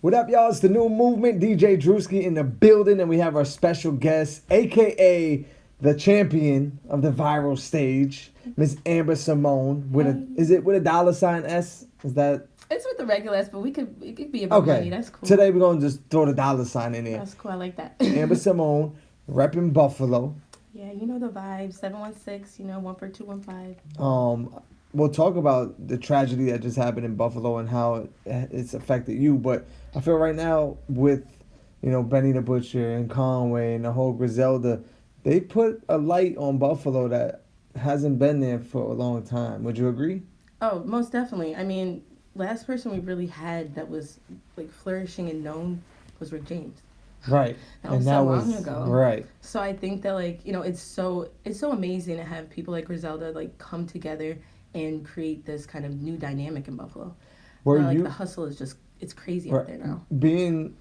What up, y'all? It's the new movement. DJ Drewski in the building, and we have our special guest, aka the champion of the viral stage, Miss Amber Simone. Is it with a $ S? Is that? It's with the regular S, but it could be about money. That's cool. Today we're gonna just throw the $ in there. That's cool. I like that. Amber Simone, repping Buffalo. Yeah, you know the vibes. 716, 14215. We'll talk about the tragedy that just happened in Buffalo and how it's affected you. But I feel right now with, Benny the Butcher and Conway and the whole Griselda, they put a light on Buffalo that hasn't been there for a long time. Would you agree? Oh, most definitely. I mean, last person we really had that was like flourishing and known was Rick James. Right. That was so long ago. Right. So I think that it's so amazing to have people like Griselda come together and create this kind of new dynamic in Buffalo. The hustle is just, it's crazy out there now. Being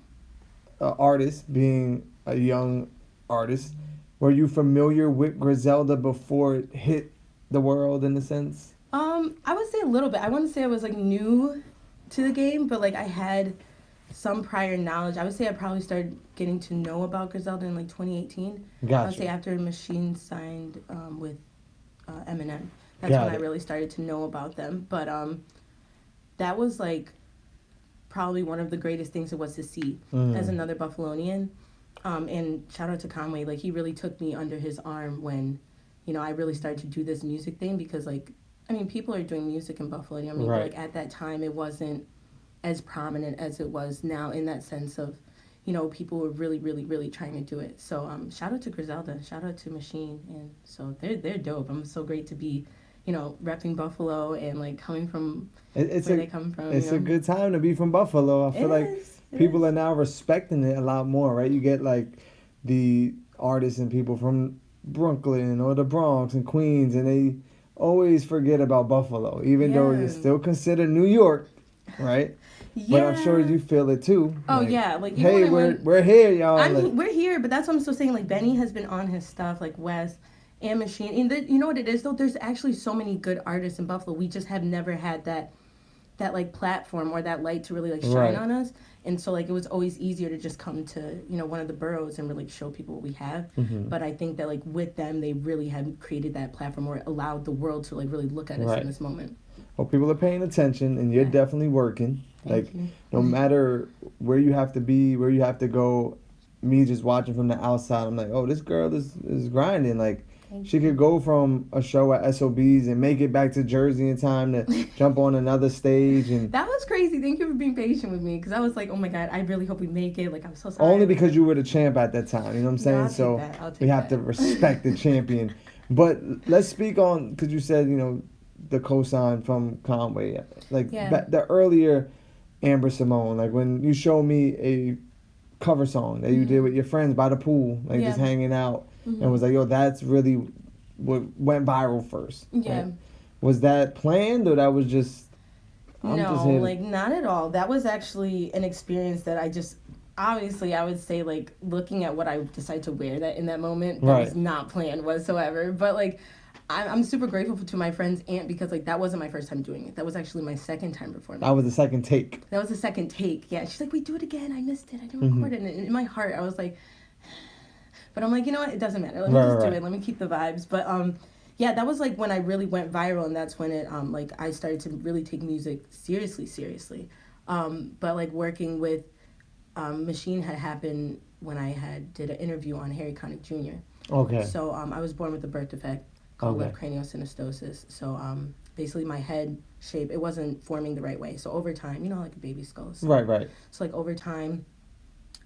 an artist, being a young artist, were you familiar with Griselda before it hit the world in a sense? I would say a little bit. I wouldn't say I was new to the game, but I had some prior knowledge. I would say I probably started getting to know about Griselda in 2018. Gotcha. I would say after Machine signed with Eminem. That's when I really started to know about them. But that was probably one of the greatest things it was to see as another Buffalonian. And shout out to Conway. He really took me under his arm when, I really started to do this music thing because people are doing music in Buffalo. Right. At that time it wasn't as prominent as it was now in that sense of, people were really, really, really trying to do it. So shout out to Griselda, shout out to Machine, and so they're dope. I'm so great to be, repping Buffalo and coming from where they come from. It's a good time to be from Buffalo. I feel people are now respecting it a lot more, right? You get the artists and people from Brooklyn or the Bronx and Queens, and they always forget about Buffalo, even though you're still considered New York, right? Yeah. But I'm sure you feel it too. Oh yeah, hey, we're here, y'all. We're here, but that's what I'm still saying. Benny has been on his stuff, Wes and Machine. And you know what it is though? There's actually so many good artists in Buffalo. We just have never had that platform or that light to really shine on us. And so it was always easier to just come to one of the boroughs and really show people what we have. Mm-hmm. But I think that with them they really have created that platform or allowed the world to really look at us in this moment. Well, people are paying attention, and you're definitely working. Thank you. No matter where you have to be, where you have to go, me just watching from the outside, I'm like, oh, this girl is grinding. She could go from a show at SOBs and make it back to Jersey in time to jump on another stage. And that was crazy. Thank you for being patient with me, because I was oh my God, I really hope we make it. I'm so sorry. Only because you were the champ at that time, you know what I'm saying? I'll take we have to respect the champion. But let's speak on, because you said, the cosign from Conway. The earlier Amber Simone, when you showed me a cover song that you did with your friends by the pool, just hanging out, and was yo, that's really what went viral first. Yeah. Right? Was that planned, or that was just... not at all. That was actually an experience that I just... Obviously, I would say, looking at what I decided to wear that in that moment, that was not planned whatsoever. But, I'm super grateful to my friend's aunt because, that wasn't my first time doing it. That was actually my second time performing. That was the second take. That was the second take, yeah. She's wait, do it again. I missed it. I didn't record it. And in my heart, I was but I'm you know what? It doesn't matter. Let me just do it. Let me keep the vibes. But, yeah, that was, when I really went viral, and that's when it, I started to really take music seriously. But, working with Machine had happened when I did an interview on Harry Connick Jr. Okay. So, I was born with a birth defect called left craniosynostosis. So basically my head shape, it wasn't forming the right way. So over time, like a baby skull. So, right. So over time,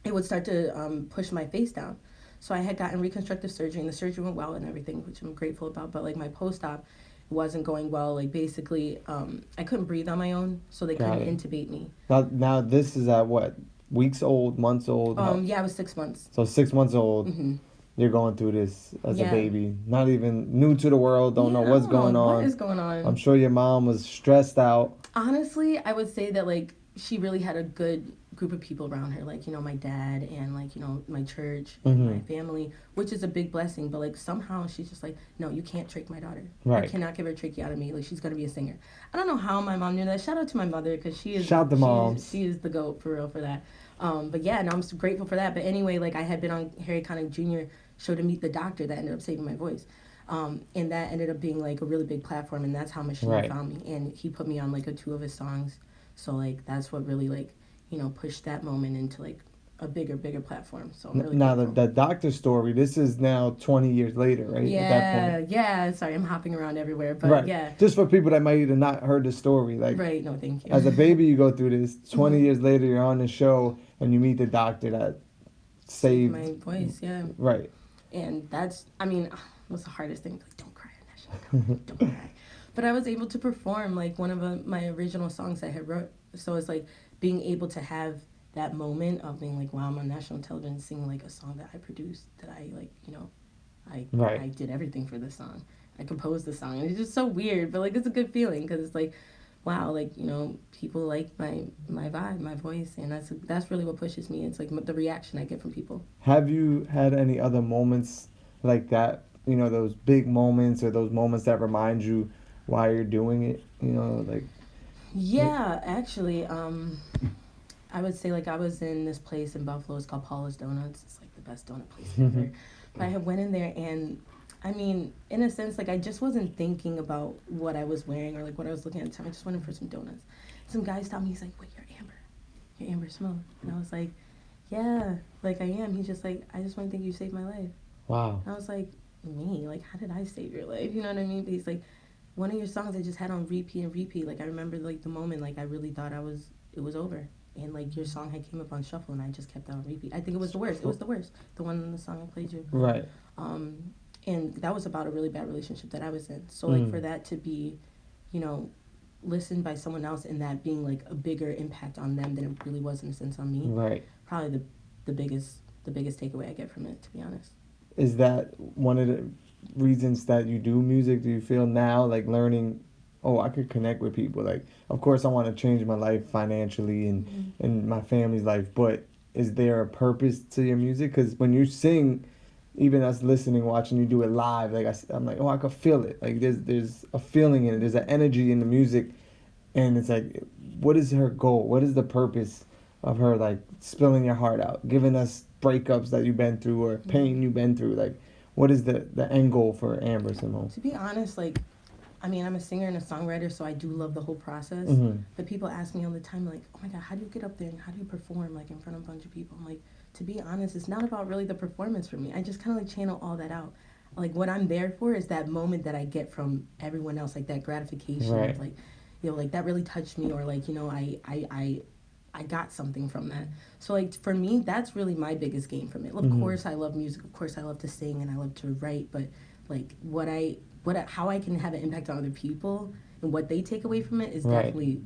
it would start to push my face down. So I had gotten reconstructive surgery, and the surgery went well and everything, which I'm grateful about. But my post-op wasn't going well. Basically, I couldn't breathe on my own, so they couldn't intubate me. Now this is at what? Weeks old, months old? Yeah, I was 6 months. So 6 months old. Mm-hmm. You're going through this as a baby, not even new to the world, don't know what's going on. What is going on? I'm sure your mom was stressed out. Honestly, I would say that she really had a good group of people around her, like, you know, my dad and, like, you know, my church and my family, which is a big blessing. But, like, somehow she's just like, no, you can't trick my daughter. Right. You cannot give her tracheotomy. Like, she's going to be a singer. I don't know how my mom knew that. Shout out to my mother, because she is... Shout the moms. She is the GOAT, for real, for that. But, yeah, no, I'm so grateful for that. But anyway, like, I had been on Harry Connick Jr. show to meet the doctor that ended up saving my voice. And that ended up being, like, a really big platform, and that's how Machine found me. And he put me on, like, 2 of his songs. So, like, that's what really, like, you know, pushed that moment into, like, a bigger platform. So I'm really now the doctor story, this is now 20 years later, right? Yeah, at that point. Yeah. Sorry, I'm hopping around everywhere, but yeah. Just for people that might have not heard the story, like, right, no, thank you. As a baby, you go through this. 20 years later, you're on the show and you meet the doctor that saved my voice. Yeah. Right. And that's, I mean, what's the hardest thing? Like, don't cry on that show. Don't cry. But I was able to perform, like, one of my original songs I had wrote. So it's like being able to have that moment of being like, wow, I'm on national television singing, like, a song that I produced, that I, like, you know, I did everything for this song. I composed the song. And it's just so weird, but, like, it's a good feeling, because it's like, wow, like, you know, people like my vibe, my voice, and that's really what pushes me. It's like the reaction I get from people. Have you had any other moments like that, you know, those big moments or those moments that remind you why you're doing it, you know, like... Yeah, actually, I would say, like, I was in this place in Buffalo. It's called Paula's Donuts. It's, like, the best donut place ever. But I had went in there, and, I mean, in a sense, like, I just wasn't thinking about what I was wearing or, like, what I was looking at the time. I just went in for some donuts. Some guy stopped me. He's like, wait, you're Amber. You're Amber Simone. And I was like, yeah, like, I am. He's just like, I just want to think you saved my life. Wow. And I was like, me? Like, how did I save your life? You know what I mean? But he's like, one of your songs I just had on repeat and repeat. Like, I remember, like, the moment, like, I really thought it was over. And, like, your song had came up on shuffle, and I just kept that on repeat. I think it was the worst. It was the worst. The one in the song I played you. Right. And that was about a really bad relationship that I was in. So, like, for that to be, you know, listened by someone else, and that being, like, a bigger impact on them than it really was, in a sense, on me. Right. Probably the biggest takeaway I get from it, to be honest. Is that one of the reasons that you do music? Do you feel now, like, learning, oh, I could connect with people? Like, of course I want to change my life financially and my family's life, but is there a purpose to your music? Because when you sing, even us listening, watching you do it live, like, I'm like, oh, I could feel it. Like, there's a feeling in it. There's an energy in the music. And it's like, what is her goal? What is the purpose of her, like, spilling your heart out, giving us breakups that you've been through or pain you've been through? Like, what is the end goal for Amber Simone? To be honest, like, I mean, I'm a singer and a songwriter, so I do love the whole process. But people ask me all the time, like, oh my God, how do you get up there and how do you perform, like, in front of a bunch of people? I'm like, to be honest, it's not about really the performance for me. I just kind of, like, channel all that out. Like, what I'm there for is that moment that I get from everyone else, like, that gratification of, like, you know, like, that really touched me, or, like, you know, I got something from that. So, like, for me, that's really my biggest gain from it. Of course, I love music. Of course, I love to sing and I love to write. But, like, how I can have an impact on other people and what they take away from it is definitely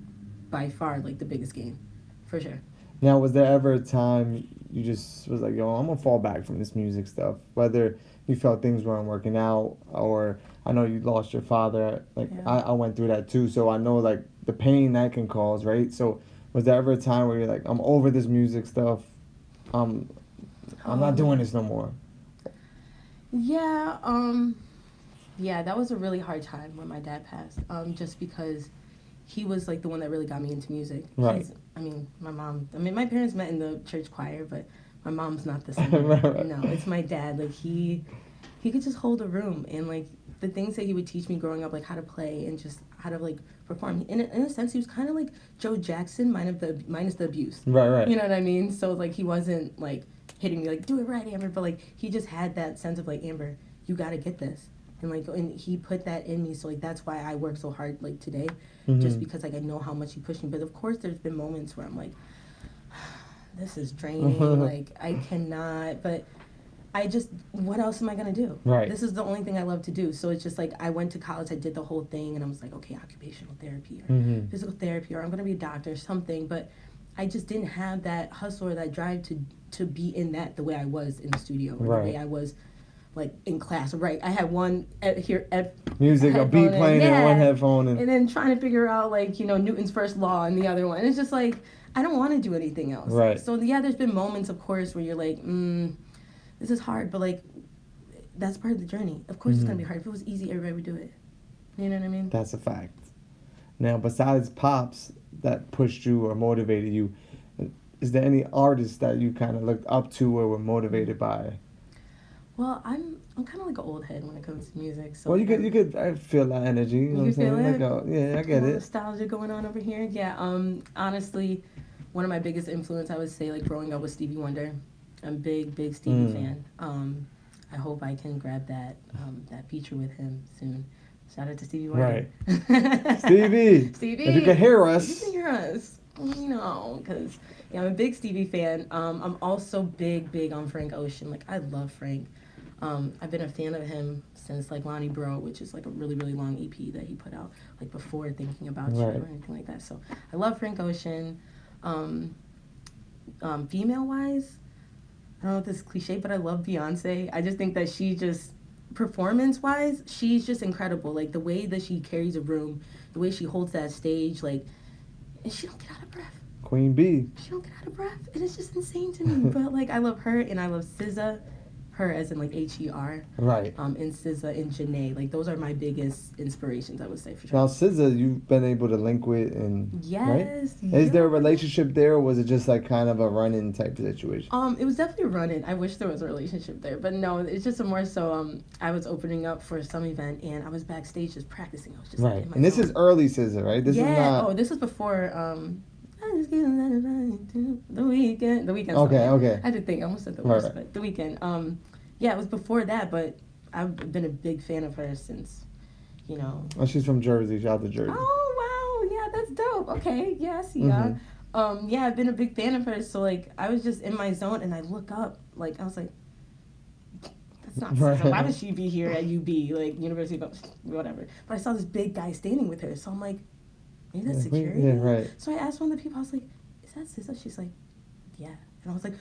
by far, like, the biggest gain, for sure. Now, was there ever a time you just was like, yo, I'm going to fall back from this music stuff? Whether you felt things weren't working out, or I know you lost your father. Like, I went through that too, so I know, like, the pain that can cause, right? So was there ever a time where you're like, I'm over this music stuff, I'm not doing this no more? Yeah, that was a really hard time when my dad passed, just because he was, like, the one that really got me into music. Right. My parents met in the church choir, but my mom's not the singer. Right. No, it's my dad. Like, he could just hold a room, and, like, the things that he would teach me growing up, like, how to play and just how to, like, perform. In a sense, he was kind of like Joe Jackson, minus the abuse. Right. You know what I mean? So, like, he wasn't, like, hitting me, like, do it right, Amber, but, like, he just had that sense of, like, Amber, you gotta get this. And, like, and he put that in me, so, like, that's why I work so hard, like, today, just because, like, I know how much he pushed me. But, of course, there's been moments where I'm like, this is draining, like, I cannot, but I just, what else am I going to do? Right. This is the only thing I love to do. So it's just, like, I went to college, I did the whole thing, and I was like, okay, occupational therapy, or physical therapy, or I'm going to be a doctor or something, but I just didn't have that hustle or that drive to be in that the way I was in the studio, or the way I was, like, in class. Right, I had one music, a beat playing in one headphone, and then trying to figure out, like, you know, Newton's first law and the other one. It's just like, I don't want to do anything else. Right. So yeah, there's been moments, of course, where you're like, this is hard, but like, that's part of the journey. Of course, it's gonna be hard. If it was easy, everybody would do it. You know what I mean? That's a fact. Now, besides Pops that pushed you or motivated you, is there any artists that you kind of looked up to or were motivated by? Well, I'm kind of like an old head when it comes to music. So well, you could I feel that energy. You know what I'm saying? Feel it? Like, yeah, I get it. Nostalgia going on over here. Yeah. Honestly, one of my biggest influence, I would say, like growing up, was Stevie Wonder. I'm a big Stevie fan. I hope I can grab that feature with him soon. Shout out to Stevie Wonder. Right. Stevie. If you can hear us. If you can hear us. Because I'm a big Stevie fan. I'm also big on Frank Ocean. Like, I love Frank. I've been a fan of him since, like, Lonnie Bro, which is, like, a really, really long EP that he put out, like, before Thinking About You or anything like that. So I love Frank Ocean. Female-wise, I don't know if this is cliche, but I love Beyonce. I just think that she just, performance-wise, she's just incredible. Like, the way that she carries a room, the way she holds that stage, like, and she don't get out of breath. Queen Bee. She don't get out of breath. And it's just insane to me. But, like, I love her, and I love SZA. Her as in, like, H-E-R. Right. And SZA and Janae. Like, those are my biggest inspirations, I would say, for sure. Now, SZA, you've been able to link with, and yes. Right? Yeah. Is there a relationship there, or was it just, like, kind of a run-in type situation? It was definitely a run-in. I wish there was a relationship there. But no, it's just a more so, I was opening up for some event, and I was backstage just practicing. I was just right. And this is early SZA, right? This is not... Oh, this is before, I just get the weekend. The weekend. Okay. I had to think. I almost said the worst, but the weekend. Yeah, it was before that, but I've been a big fan of her since, you know. Oh, she's from Jersey. Shout out to Jersey. Oh wow, yeah, that's dope. Okay, yeah, I see ya. Yeah, I've been a big fan of her. So like, I was just in my zone, and I look up, like I was like, that's not SZA. Why would she be here at UB, like University of whatever? But I saw this big guy standing with her, so I'm like, maybe that's security. Yeah, right. So I asked one of the people, I was like, is that SZA? She's like, yeah. And I was like,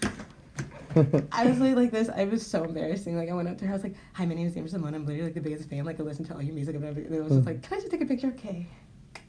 I was like this. I was so embarrassing. Like, I went up to her. I was like, hi, my name is Amber Simone. I'm literally like the biggest fan. Like, I listen to all your music. And it was just like, can I just take a picture? Okay.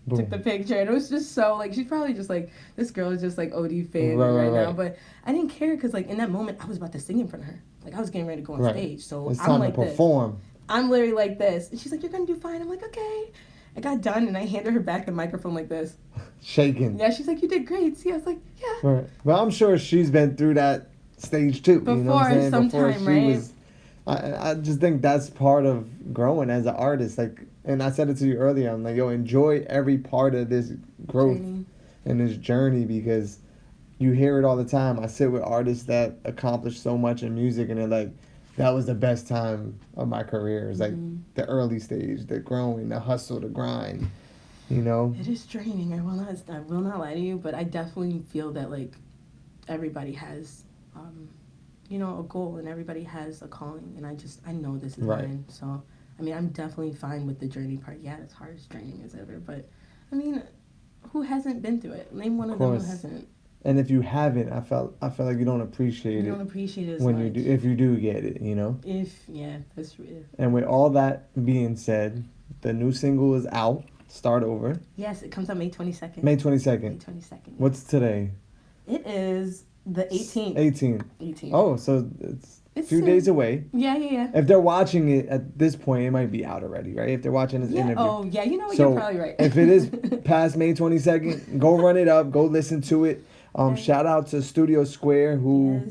Boom. Took the picture. And it was just so, like, she's probably just like, this girl is just like OD fan right now. But I didn't care because, like, in that moment, I was about to sing in front of her. Like, I was getting ready to go on stage. So it's I'm time like to perform. This. I'm literally like this. And she's like, you're going to do fine. I'm like, okay. I got done, and I handed her back the microphone like this. Shaking. Yeah, she's like, you did great. See, I was like, yeah. Right. Well, I'm sure she's been through that stage too. Before, you know what I'm saying? sometime, Before she was, I just think that's part of growing as an artist. Like, and I said it to you earlier. I'm like, yo, enjoy every part of this growth and this journey, because you hear it all the time. I sit with artists that accomplish so much in music, and they're like, that was the best time of my career. It's like the early stage, the growing, the hustle, the grind. You know. It is draining. I will not lie to you, but I definitely feel that like everybody has, you know, a goal, and everybody has a calling, and I know this is mine. So I mean, I'm definitely fine with the journey part. Yeah, it's hard, as draining as ever, but I mean, who hasn't been through it? Name one of them who hasn't. And if you haven't, I feel like you don't appreciate it. You don't appreciate it as when much. you do, if you do get it, you know. That's true. And with all that being said, the new single is out. Start Over. Yes, it comes out May 22nd. May 22nd. May 22nd. Yeah. What's today? It is the 18th. 18th. Oh, so it's a few days away. Yeah. If they're watching it at this point, it might be out already, right? If they're watching this interview. Oh, yeah, you know what? You're probably right. If it is past May 22nd, go run it up. Go listen to it. Shout out to Studio Square, who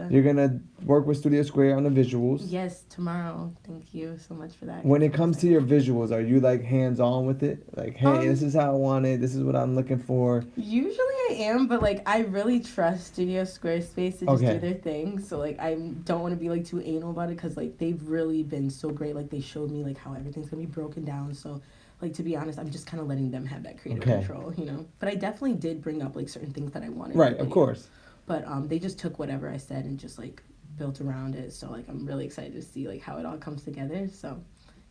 you're going to work with Studio Square on the visuals. Yes, tomorrow. Thank you so much for that. When it comes to your visuals, are you like hands-on with it? Like, hey, this is how I want it. This is what I'm looking for. Usually I am, but like I really trust Studio Square Space to just do their thing. So like I don't want to be like too anal about it, because like they've really been so great. Like they showed me like how everything's going to be broken down. So like, to be honest, I'm just kind of letting them have that creative control, you know? But I definitely did bring up, like, certain things that I wanted. Right, of course. But they just took whatever I said and just, like, built around it. So, like, I'm really excited to see, like, how it all comes together. So,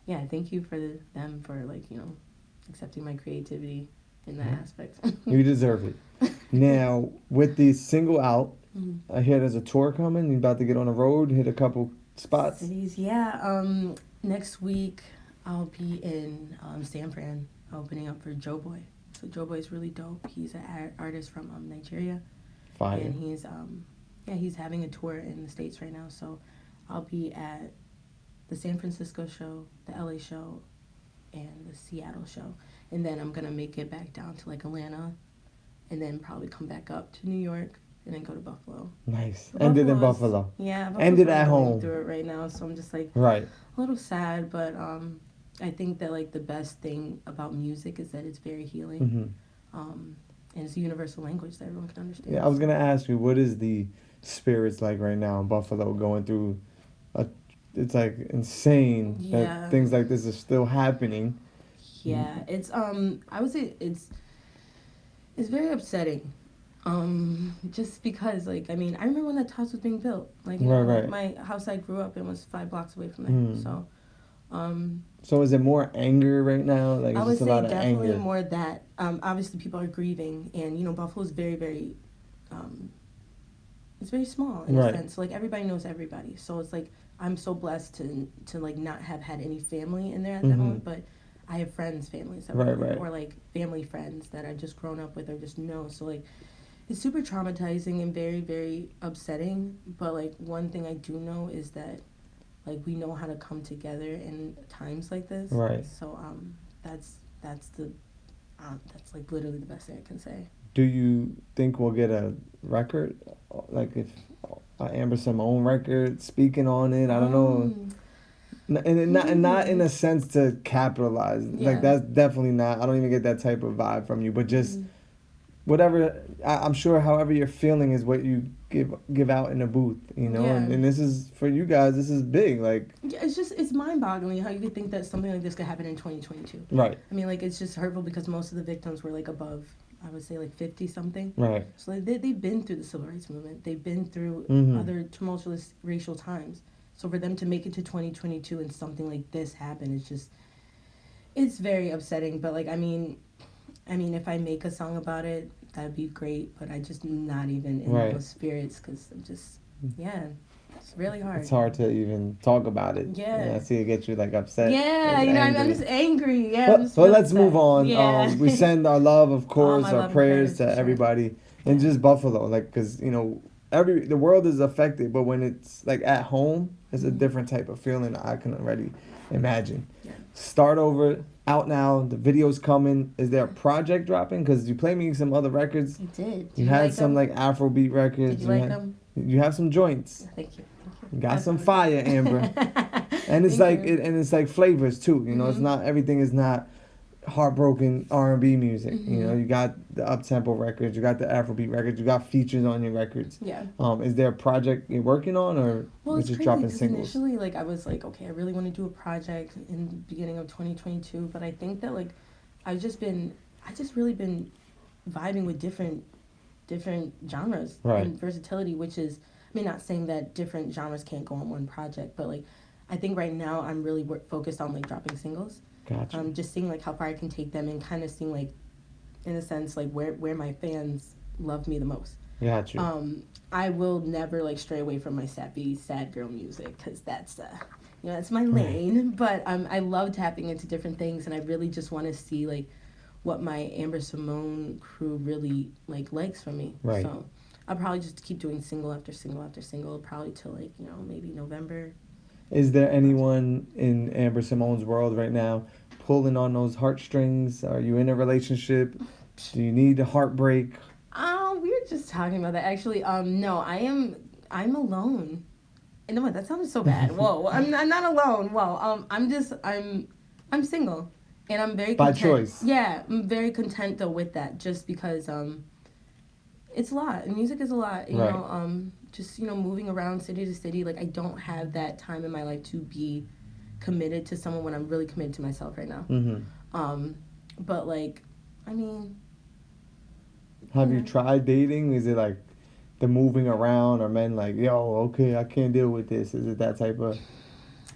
yeah, thank you for them for, like, you know, accepting my creativity in that aspect. You deserve it. Now, with the single out, I hear there's a tour coming. You're about to get on the road, hit a couple spots. Cities, yeah. Next week, I'll be in San Fran, opening up for Joe Boy. So Joe Boy's really dope. He's an artist from Nigeria. Fire. And he's having a tour in the States right now. So I'll be at the San Francisco show, the LA show, and the Seattle show. And then I'm going to make it back down to like Atlanta and then probably come back up to New York and then go to Buffalo. Nice. Ended in Buffalo. Yeah. Ended at home. Through it right now. So I'm just like right. a little sad, but I think that like the best thing about music is that it's very healing. And it's a universal language that everyone can understand. Yeah, I was going to ask you, what is the spirits like right now in Buffalo going through it's like insane that things like this are still happening. Yeah, it's I would say it's very upsetting. Just because like I mean I remember when that house was being built. Like you know, right. My house I grew up in was 5 blocks away from there. So is it more anger right now? Like I would say definitely more that. Obviously people are grieving and you know Buffalo is very, very it's very small in a sense. So, like everybody knows everybody. So it's like I'm so blessed to like not have had any family in there at that moment, but I have families that or like family friends that I've just grown up with or just know. So like it's super traumatizing and very, very upsetting. But like one thing I do know is that like we know how to come together in times like this. Right. So that's like literally the best thing I can say. Do you think we'll get a record, like if Amber Simone record speaking on it? I don't know. And not in a sense to capitalize. Like that's definitely not. I don't even get that type of vibe from you. But just whatever. I'm sure however you're feeling is what you give out in the booth. You know. Yeah. And this is for you guys. This is big. Like. Yeah, it's mind-boggling how you could think that something like this could happen in 2022. Right. I mean, like it's just hurtful because most of the victims were like above. I would say like 50 something. Right. So like, they've been through the civil rights movement. They've been through other tumultuous racial times. So for them to make it to 2022 and something like this happen, it's very upsetting. But like, I mean, if I make a song about it, that'd be great. But I just not even in those spirits because I'm just, it's really hard. It's hard to even talk about it. Yeah. I see it gets you like upset. Yeah, you know, I'm just angry. Yeah. But let's move on. Yeah. We send our love, of course, our prayers to sure. everybody, and just Buffalo, like, because you know, the world is affected, but when it's like at home, it's a different type of feeling. I can already imagine. Yeah. Start over. Out now. The video's coming. Is there a project dropping? Because you played me some other records. I did. You had some like Afrobeat records. Did you like them? You have some joints. Thank you. You got some fire, Amber. And it's it's like flavors too. You know, it's not everything is not heartbroken R&B music. You know, you got the up-tempo records, you got the Afrobeat records, you got features on your records. Yeah. Is there a project you're working on, or it's just crazy, dropping singles? Initially, like I was like, okay, I really want to do a project in the beginning of 2022, but I think that like I just really been vibing with different genres and versatility, which is, I mean, not saying that different genres can't go on one project, but like I think right now I'm really focused on like dropping singles. Gotcha. Just seeing like how far I can take them and kind of seeing like, in a sense, like where my fans love me the most. Gotcha. I will never like stray away from my sappy sad girl music because that's that's my lane. But I love tapping into different things, and I really just want to see like what my Amber Simone crew really likes from me. Right. So I'll probably just keep doing single after single after single, probably till like maybe November. Is there anyone in Amber Simone's world right now pulling on those heartstrings? Are you in a relationship? Do you need a heartbreak? We were just talking about that actually. No, I'm alone. And no, that sounded so bad. Whoa, I'm not alone. Whoa, I'm single, and I'm very content. By choice. Yeah, I'm very content though with that, just because it's a lot. Music is a lot. You know, just moving around city to city. Like I don't have that time in my life to be committed to someone when I'm really committed to myself right now. But like, I mean. Have you tried dating? Is it like the moving around, or men like, yo, okay, I can't deal with this? Is it that type of?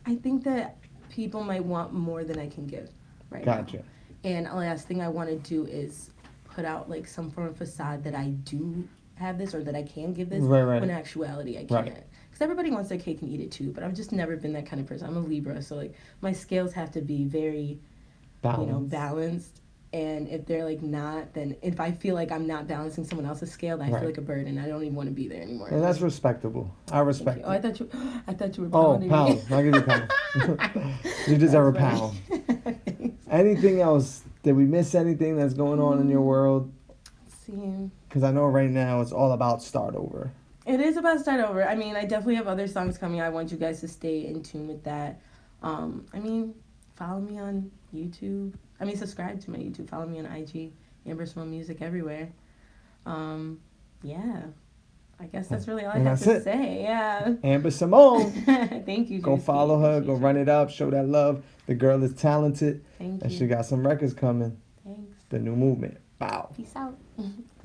I think that people might want more than I can give right now. Gotcha. And the last thing I want to do is put out like some form of facade that I do have this or that I can give this. Right. When in actuality I can't. Because everybody wants their cake and eat it too, but I've just never been that kind of person. I'm a Libra, so like my scales have to be very balanced. And if they're like not, then if I feel like I'm not balancing someone else's scale, then I feel like a burden. I don't even want to be there anymore. And that's respectable. I respect it. Oh, I thought you were pounding me. I'll give you a pound. You deserve a pound. Anything else? Did we miss anything that's going on in your world? Let's see. Because I know right now it's all about start over. It is about start over. I mean, I definitely have other songs coming. I want you guys to stay in tune with that. I mean, follow me on YouTube. Subscribe to my YouTube. Follow me on IG. Amber Simone Music everywhere. Yeah. I guess that's really all I have to say. Yeah. Amber Simone. Thank you. Go follow her. Go run it up. Show that love. The girl is talented. Thank you. And she got some records coming. Thanks. The new movement. Bow. Peace out.